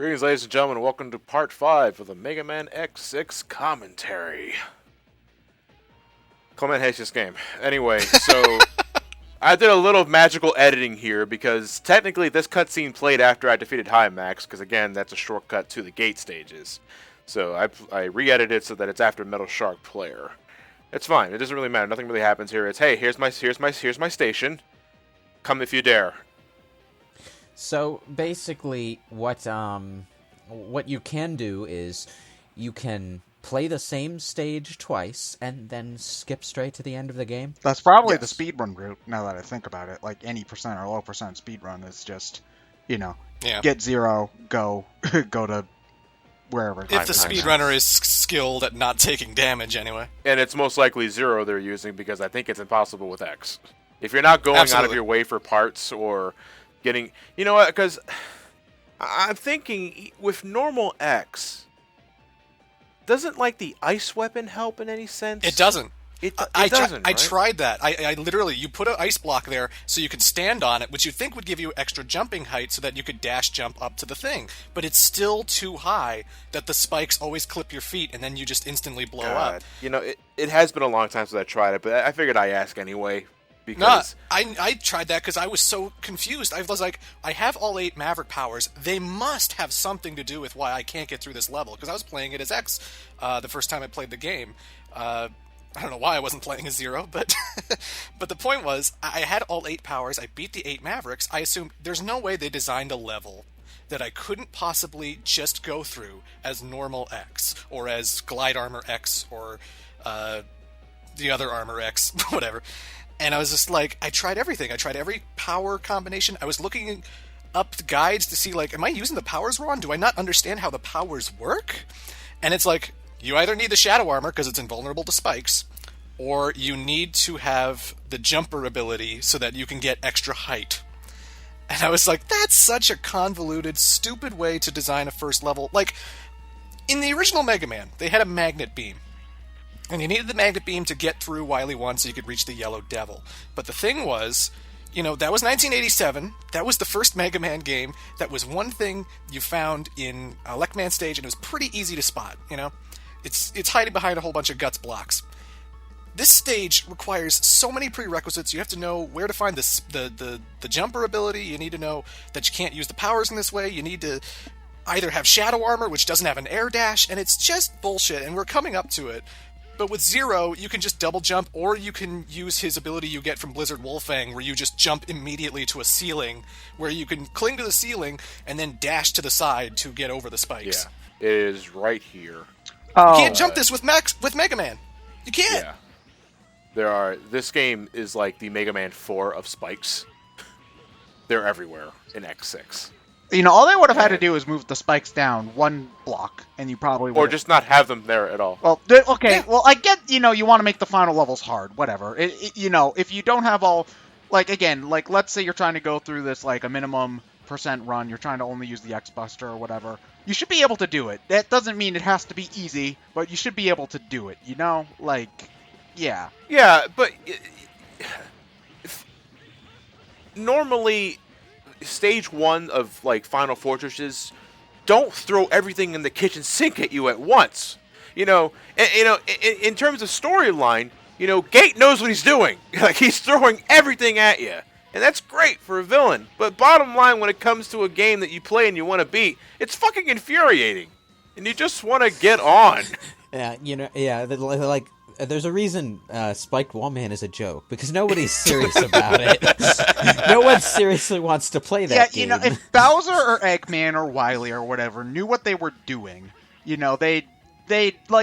Greetings, ladies and gentlemen, and welcome to Part 5 of the Mega Man X6 Commentary. Clement hates this game. Anyway, so I did a little magical editing here because technically this cutscene played after I defeated High Max, because again, that's a shortcut to the gate stages. So I re-edited it so that it's after Metal Shark player. It's fine. It doesn't really matter. Nothing really happens here. It's, hey, here's my station. Come if you dare. So basically, what you can do is you can play the same stage twice and then skip straight to the end of the game. That's probably the speedrun route. Now that I think about it, like any percent or low percent speedrun is just, get 0, go to wherever. If the speedrunner is skilled at not taking damage, anyway. And it's most likely 0 they're using because I think it's impossible with X. If you're not going out of your way for parts or getting, you know what? Because I'm thinking with normal X, doesn't like the ice weapon help in any sense? It doesn't. It doesn't. I tried that. I literally, you put an ice block there so you could stand on it, which you think would give you extra jumping height so that you could dash jump up to the thing. But it's still too high that the spikes always clip your feet and then you just instantly blow up. You know, it has been a long time since I tried it, but I figured I'd ask anyway. Because I tried that because I was so confused. I was like, I have all 8 Maverick powers. They must have something to do with why I can't get through this level. Because I was playing it as X the first time I played the game. I don't know why I wasn't playing as 0, but but the point was, I had all 8 powers. I beat the 8 Mavericks. I assumed there's no way they designed a level that I couldn't possibly just go through as normal X, or as Glide Armor X, or the other Armor X, whatever. And I was just like, I tried everything. I tried every power combination. I was looking up the guides to see, like, am I using the powers wrong? Do I not understand how the powers work? And it's like, you either need the Shadow Armor because it's invulnerable to spikes, or you need to have the jumper ability so that you can get extra height. And I was like, that's such a convoluted, stupid way to design a first level. Like, in the original Mega Man, they had a magnet beam. And you needed the magnet beam to get through Wily 1 so you could reach the Yellow Devil. But the thing was, that was 1987. That was the first Mega Man game. That was one thing you found in Lek-Man stage, and it was pretty easy to spot, It's hiding behind a whole bunch of guts blocks. This stage requires so many prerequisites. You have to know where to find the jumper ability. You need to know that you can't use the powers in this way. You need to either have Shadow Armor, which doesn't have an air dash, and it's just bullshit, and we're coming up to it. But with 0, you can just double jump, or you can use his ability you get from Blizzard Wolfang, where you just jump immediately to a ceiling, where you can cling to the ceiling and then dash to the side to get over the spikes. Yeah, it is right here. You can't jump this with Mega Man. You can't. Yeah. This game is like the Mega Man 4 of spikes. They're everywhere in X6. All they would have had to do is move the spikes down 1 block, and you probably would. Or just not have them there at all. Well, okay. Yeah. Well, I get, you want to make the final levels hard, whatever. If you don't have all, again, let's say you're trying to go through this, a minimum % run, you're trying to only use the X-Buster or whatever, you should be able to do it. That doesn't mean it has to be easy, but you should be able to do it, yeah. Yeah, but normally stage 1 of Final Fortresses don't throw everything in the kitchen sink at you at once. In terms of storyline, Gate knows what he's doing. He's throwing everything at you. And that's great for a villain. But bottom line, when it comes to a game that you play and you want to beat, it's fucking infuriating. And you just want to get on. There's a reason Spiked Wallman is a joke, because nobody's serious about it. No one seriously wants to play that game. If Bowser or Eggman or Wily or whatever knew what they were doing, they'd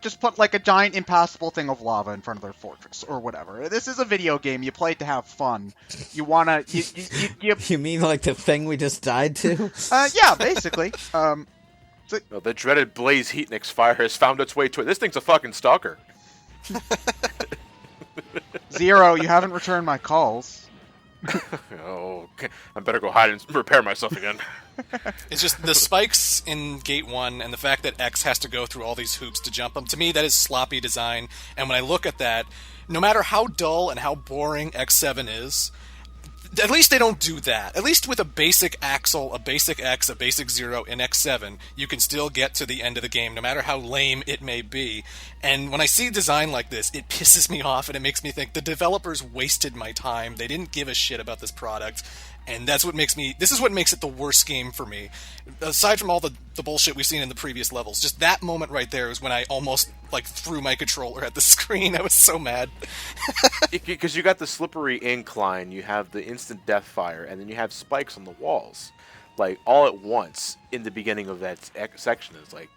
just put a giant impassable thing of lava in front of their fortress or whatever. This is a video game. You play to have fun. You wanna... You mean the thing we just died to? Yeah, basically. The dreaded Blaze Heatnik's fire has found its way to it. This thing's a fucking stalker. 0, you haven't returned my calls. Oh, okay. I better go hide and repair myself again. It's just the spikes in Gate 1 and the fact that X has to go through all these hoops to jump them. To me, that is sloppy design. And when I look at that, no matter how dull and how boring X7 is, At least they don't do that. At least with a basic Axel, a basic X, a basic Zero in X7, you can still get to the end of the game, no matter how lame it may be. And when I see design like this, it pisses me off, and it makes me think the developers wasted my time. They didn't give a shit about this product. And that's what makes me... This is what makes it the worst game for me. Aside from all the bullshit we've seen in the previous levels, just that moment right there is when I almost, like, threw my controller at the screen. I was so mad. Because you got the slippery incline, you have the instant death fire, and then you have spikes on the walls. Like, all at once in the beginning of that section. It's like,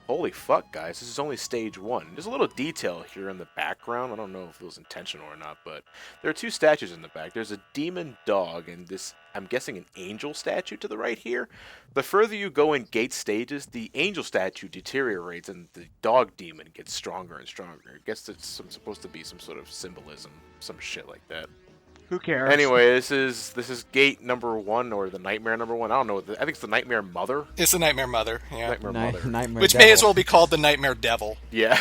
holy fuck, guys, this is only stage 1. There's a little detail here in the background. I don't know if it was intentional or not, but there are 2 statues in the back. There's a demon dog and this, I'm guessing, an angel statue to the right here. The further you go in gate stages, the angel statue deteriorates and the dog demon gets stronger and stronger. I guess it's supposed to be some sort of symbolism, some shit like that. Who cares? Anyway, this is gate number 1 or the nightmare number 1. I don't know. I think it's the nightmare mother. It's the Nightmare Mother, yeah. Nightmare mother. Nightmare Which Devil. may as well be called the Nightmare Devil. Yeah.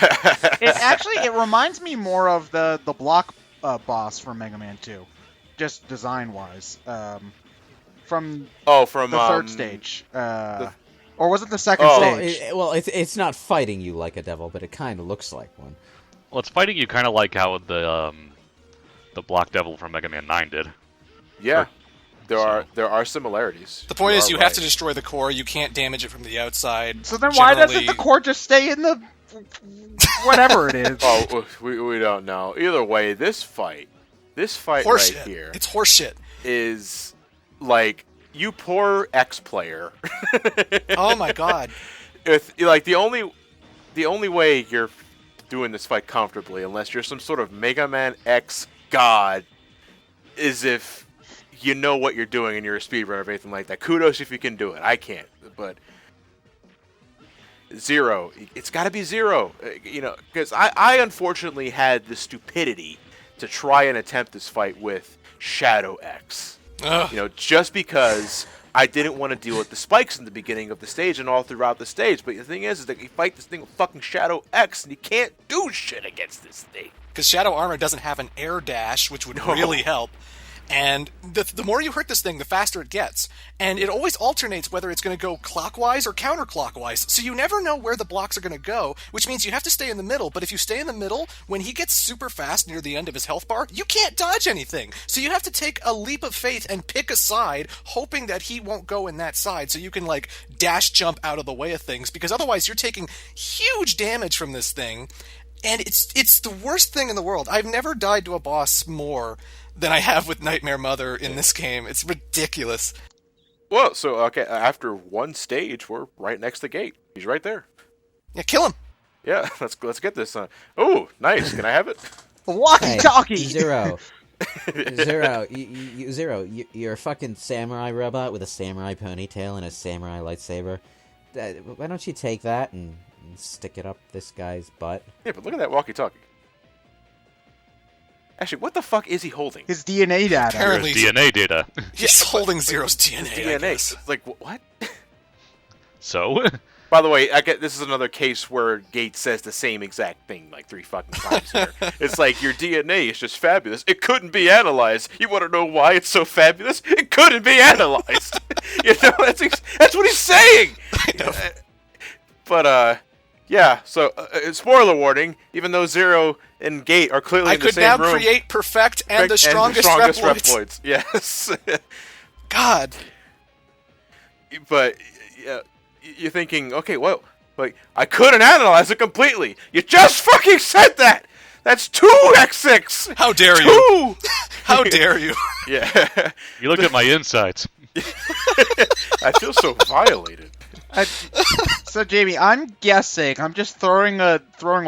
It reminds me more of the block boss from Mega Man 2, just design wise. From Oh, from the third stage, or was it the second Oh. stage? It's not fighting you like a devil, but it kind of looks like one. Well, it's fighting you kind of like how the Block Devil from Mega Man 9 did. Yeah. There are similarities. The point is, you are have right. to destroy the core. You can't damage it from the outside. So then why doesn't Generally- the core just stay in the whatever it is? Oh, we don't know. Either way, this fight Horseshit. right here It's horseshit. is like, you poor X player. Oh my god. Like the only way you're doing this fight comfortably, unless you're some sort of Mega Man X god, is if you know what you're doing and you're a speedrunner or anything like that. Kudos if you can do it. I can't, but Zero, it's got to be Zero, because I unfortunately had the stupidity to try and attempt this fight with Shadow X. Ugh. Just because I didn't want to deal with the spikes in the beginning of the stage and all throughout the stage. But the thing is that you fight this thing with fucking Shadow X, and you can't do shit against this thing. Because Shadow Armor doesn't have an air dash, which would really help. And the more you hurt this thing, the faster it gets. And it always alternates whether it's going to go clockwise or counterclockwise. So you never know where the blocks are going to go, which means you have to stay in the middle. But if you stay in the middle, when he gets super fast near the end of his health bar, you can't dodge anything. So you have to take a leap of faith and pick a side, hoping that he won't go in that side, so you can, like, dash jump out of the way of things. Because otherwise you're taking huge damage from this thing. And it's the worst thing in the world. I've never died to a boss more than I have with Nightmare Mother in this game. It's ridiculous. Well, so, okay, after one stage, we're right next to the gate. He's right there. Yeah, kill him. Yeah, let's get this. Oh, nice. Can I have it? Walkie-talkie! Zero. Zero, you're a fucking samurai robot with a samurai ponytail and a samurai lightsaber. Why don't you take that and stick it up this guy's butt? Yeah, but look at that walkie-talkie. Actually, what the fuck is he holding? His DNA data. Apparently- There's DNA data. He's holding Zero's DNA. I DNA. guess. It's like, what? So? By the way, this is another case where Gates says the same exact thing like 3 fucking times here. It's like, your DNA is just fabulous. It couldn't be analyzed. You want to know why it's so fabulous? It couldn't be analyzed. That's what he's saying. I know. But yeah. So spoiler warning. Even though Zero and Gate are clearly I in the could same now room, create perfect and the strongest, Reploids. Yes. God. But yeah, you're thinking, okay, well, like, I couldn't analyze it completely. You just fucking said that. That's 2x6. How dare you? 2. How dare you? Yeah. You looked at my insights. I feel so violated. So Jamie, I'm guessing. I'm just throwing a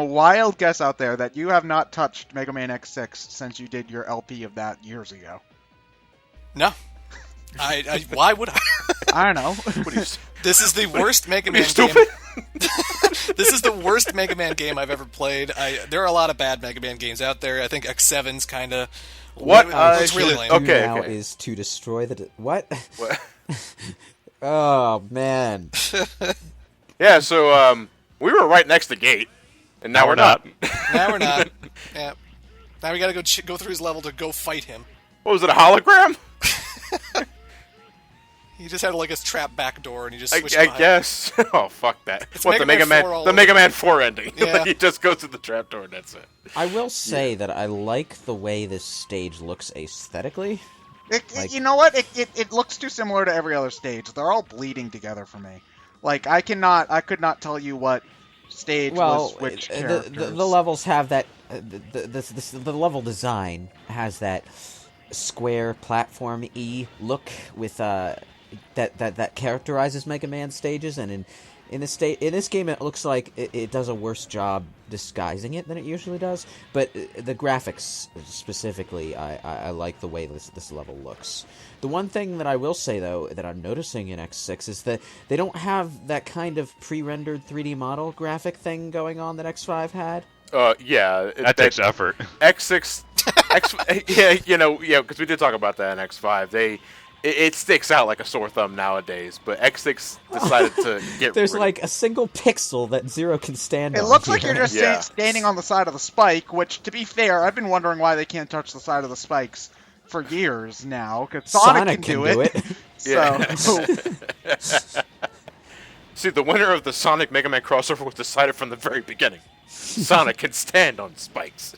wild guess out there that you have not touched Mega Man X6 since you did your LP of that years ago. No. I why would I? I don't know. What are you, This is the worst Mega are you Man stupid? game. This is the worst Mega Man game I've ever played. There are a lot of bad Mega Man games out there. I think X7's kind of it's really lame. Okay, now okay. is to destroy the... What? What? Oh, man. Yeah, so we were right next to Gate, and now we're not. Now we're not. Yeah. Now we gotta go through his level to go fight him. What was it, a hologram? He just had like his trap back door, and he just I switched behind. guess. Oh, fuck that. It's What, Mega Man 4 all the over. Mega Man 4 ending. Yeah. He just goes through the trapdoor and that's it. I will say that I like the way this stage looks aesthetically. You know what? It looks too similar to every other stage. They're all bleeding together for me. Like I could not tell you what stage was which characters. The levels have that. The level design has that square platform-y look with that characterizes Mega Man stages, and in this game it looks like it does a worse job disguising it than it usually does. But the graphics specifically, I like the way this level looks. The one thing that I will say though that I'm noticing in X6 is that they don't have that kind of pre-rendered 3D model graphic thing going on that X5 had. Yeah. That takes effort. X6, because we did talk about that in X5. It sticks out like a sore thumb nowadays, but X6 decided to get There's rid like a single pixel that Zero can stand on. It looks like here. you're just Yeah. standing on the side of the spike, which, to be fair, I've been wondering why they can't touch the side of the spikes for years now, because Sonic can do it. Yeah. So, See, the winner of the Sonic Mega Man crossover was decided from the very beginning. Sonic can stand on spikes.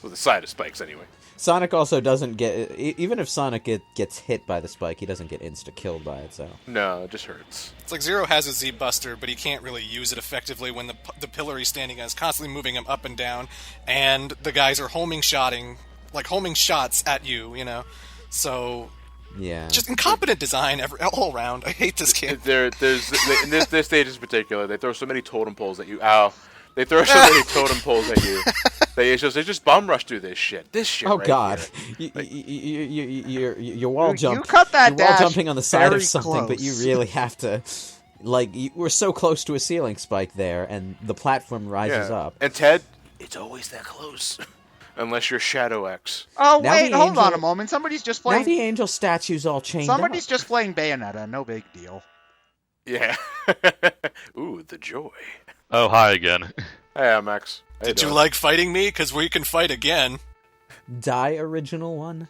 Well, the side of spikes, anyway. Sonic also doesn't get... Even if Sonic gets hit by the spike, he doesn't get insta-killed by it, so... No, it just hurts. It's like Zero has a Z-Buster, but he can't really use it effectively when the pillar he's standing on is constantly moving him up and down, and the guys are homing shots at you, you know? So... Yeah. Just incompetent design all around. I hate this game. In this stage in particular, they throw so many totem poles at you. Ow. They throw so many totem poles at you. They just bum rush through this shit. Oh right God! here. You're wall jump. you cut that You're wall dash jumping on the side very of something, but you close. really have to. We're so close to a ceiling spike there, and the platform rises Yeah. up. And Ted, it's always that close. Unless you're Shadow X. oh Now wait, the hold on angel- a moment. Somebody's just Now playing. the angel statue's all chained Somebody's up. just playing Bayonetta. No big deal. Yeah. Ooh, the joy. Oh, hi again. Hey, I'm X. How Did you doing? like fighting me? Because we can fight again. Die original one.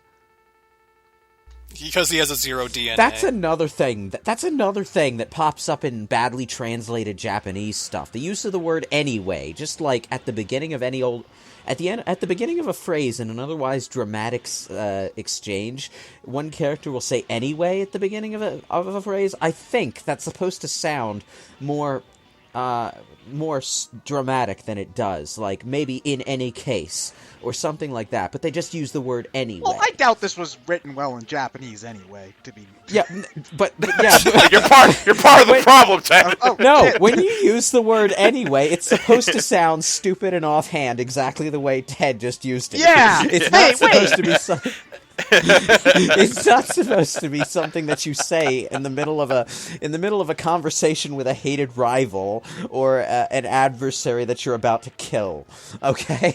Because he has a zero DNA. That's another thing. That's another thing that pops up in badly translated Japanese stuff. The use of the word "anyway," just like at the beginning of any old, at the beginning of a phrase in an otherwise dramatic exchange, one character will say "anyway" at the beginning of a phrase. I think that's supposed to sound more dramatic than it does, like maybe "in any case" or something like that. But they just use the word "anyway." Well, I doubt this was written well in Japanese anyway. To be yeah, but yeah. You're part of the problem, Ted. No, when you use the word "anyway," it's supposed to sound stupid and offhand, exactly the way Ted just used it. Yeah. It's Hey, not supposed to be it's not supposed to be something that you say in the middle of a conversation with a hated rival or an adversary that you're about to kill. Okay,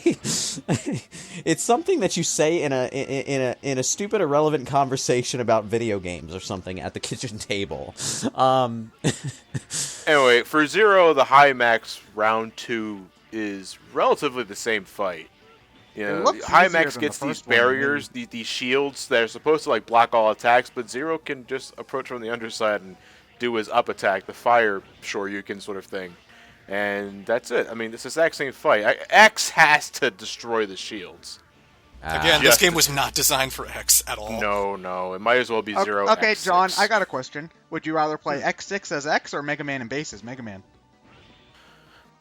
it's something that you say in a stupid, irrelevant conversation about video games or something at the kitchen table. Anyway, for Zero, the high max round 2 is relatively the same fight. You It know, looks high easier max than the gets these first one to me. barriers, these shields that are supposed to like block all attacks, but Zero can just approach from the underside and do his up attack, the fire Shoryuken sort of thing. And that's it. I mean, it's the exact same fight. X has to destroy the shields. Again, this Just- game was not designed for X at all. No, it might as well be Zero. Okay, X6. John, I got a question. Would you rather play X6 as X or Mega Man and Base as Mega Man?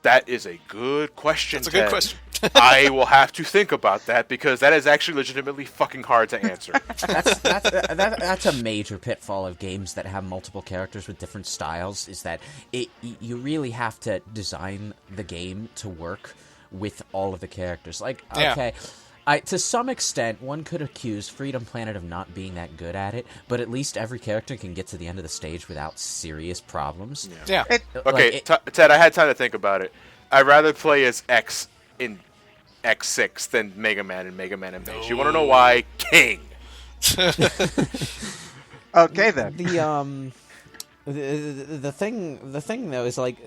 That is a good question. That's a good Ted. question. I will have to think about that because that is actually legitimately fucking hard to answer. That's a major pitfall of games that have multiple characters with different styles, is that you really have to design the game to work with all of the characters. Like, Yeah. okay, to some extent, one could accuse Freedom Planet of not being that good at it, but at least every character can get to the end of the stage without serious problems. Yeah. Okay, Ted, I had time to think about it. I'd rather play as X in X6 than Mega Man and Mega Man and Base. You want to know why? King. Okay, then. the thing though is like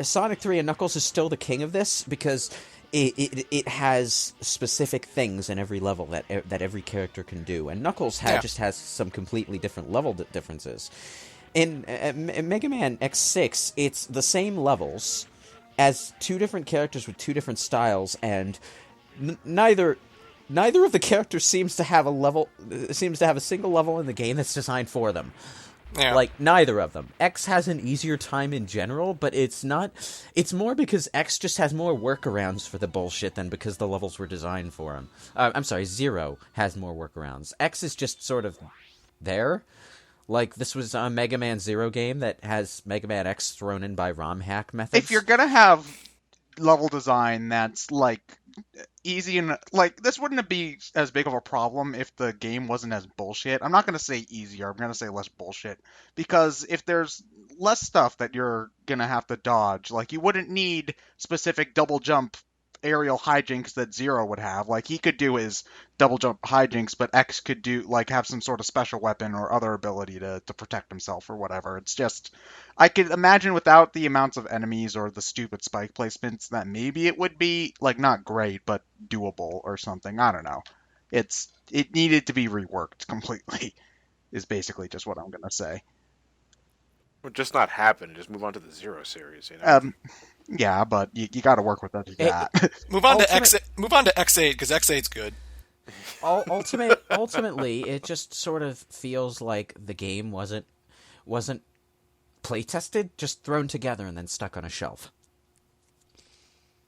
Sonic 3 and Knuckles is still the king of this because it has specific things in every level that every character can do, and Knuckles just has some completely different level differences. In Mega Man X6, it's the same levels as two different characters with two different styles, and neither of the characters seems to have a single level in the game that's designed for them. Yeah. Like, neither of them. X has an easier time in general, but it's not... It's more because X just has more workarounds for the bullshit than because the levels were designed for him. I'm sorry, Zero has more workarounds. X is just sort of there. Like, this was a Mega Man Zero game that has Mega Man X thrown in by ROM hack methods. If you're gonna have level design that's, like, easy and, like, this wouldn't be as big of a problem if the game wasn't as bullshit. I'm not gonna say easier, I'm gonna say less bullshit. Because if there's less stuff that you're gonna have to dodge, like, you wouldn't need specific double jump aerial hijinks that Zero would have. Like, he could do his double jump hijinks, but X could do, like, have some sort of special weapon or other ability to protect himself or whatever. It's just, I could imagine without the amounts of enemies or the stupid spike placements that maybe it would be, like, not great, but doable or something. I don't know. It needed to be reworked completely, is basically just what I'm gonna say. Would just not happen. Just move on to the Zero series, you know. Yeah, but you got to work with what you got. Move on to X8 because X8's good. Ultimately, it just sort of feels like the game wasn't play tested, just thrown together and then stuck on a shelf.